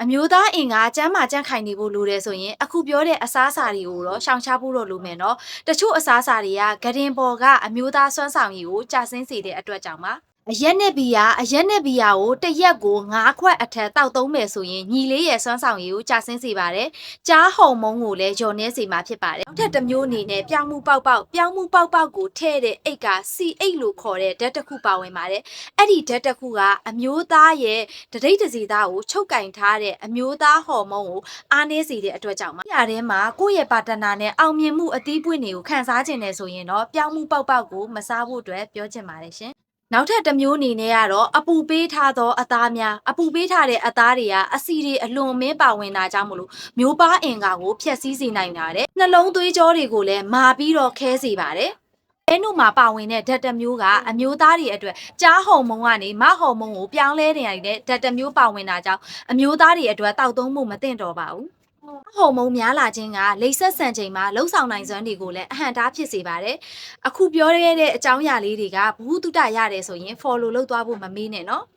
အမျိုးသားအင်ကကျမ်းမာကြံ့ခိုင်နေဖို့လိုတယ်ဆိုရင်အခုပြောတဲ့အစားအစာတွေကိုတော့ရှောင်ရှားဖို့တော့လိုမယ်နော်တချို့အစားအစာတွေကဂဒင်ပေါ်ကအမျိုးသားစွမ်းဆောင်ရည်ကိုကျဆင်းစေတဲ့အတွက်ကြောင့်ပါအရက်နဲ့ဘီယာကိုတစ်ရက်ကို9ခွက်အထက်တောက်သုံးမယ်ဆိုရင်ညီလေးရဲ့စွမ်းဆောင်ရည်ကိုကျဆင်းစေပါတယ်။ကြားဟော်မုန်းကိုလည်းလျော်နှဲစေမှာဖြစ်ပါတယ်။နောက်ထပ်တစ်မျိုးအနေနဲ့ပြောင်းမှုပေါက်ပေါက်ကိုထည့်တဲ့အိတ်က C8 လို့ခေါ်တဲ့ဓာတ်တစ်ခုပါဝင်ပါတယ်။အဲ့ဒီဓာတ်တစ်ခုကအမျိုးသားရဲ့တတိတ်တစီသားကိုချုပ်ကင်ထားတဲ့အမျိုးသားဟော်မုန်းကိုအားနည်းစေတဲ့အတွက်ကြောင့်ပါ။ညထဲမှာကိုယ့်ရဲ့ပါတနာနဲ့အောင်မြင်မှုအသီးပွင့်တွေကိုခံစားခြင်းနဲ့ဆိုရင်တော့ပြောင်းမှုပေါက်ကိုမစားဖို့အတွက်ပြောချင်ပါတယ်ရှင်။နောက်ထပ်တစ်မျိုးအနေနဲ့ကတော့အပူပေးထားသောအသားများအပူပေးထားတဲ့အသားတွေကအဆီတွေအလွန်မင်းပါဝင်တာကြောင့်မလို့မျိုးပါအင်္ဂါကိုဖျက်ဆီးစေနိုင်တာတဲ့နှလုံးသွေးကြောတွေကိုလည်းမာပြီးတော့ခဲစေပါတယ်အဲနုမှာပါဝင်တဲ့ဓာတ်တစ်မျိုးကအမျိုးသားတွေအတွက်ကြားဟော်မုန်းကနေမဟော်မုန်းကိုပြောင်းလဲနေရတဲ့ဓာတ်တစ်မျိုးပါဝင်တာကြောင့်အမျိုးသားတွေအတွက်တောက်သုံးမှုမသင့်တော်ပါဘူးဟော်မုန်းများလာခြင်းကလိပ်ဆက်ဆန်ချိန်မှာလှုပ်ဆောင်နိုင်စွမ်းတွေကိုလည်းအဟန့်တားဖြစ်စေပါတယ်။အခုပြောရတဲ့အကြောင်းအရာလေးတွေကဘ ഹു တုတရတယ်ဆိုရင် follow လုပ်သွားဖို့မမေ့နဲ့နော်။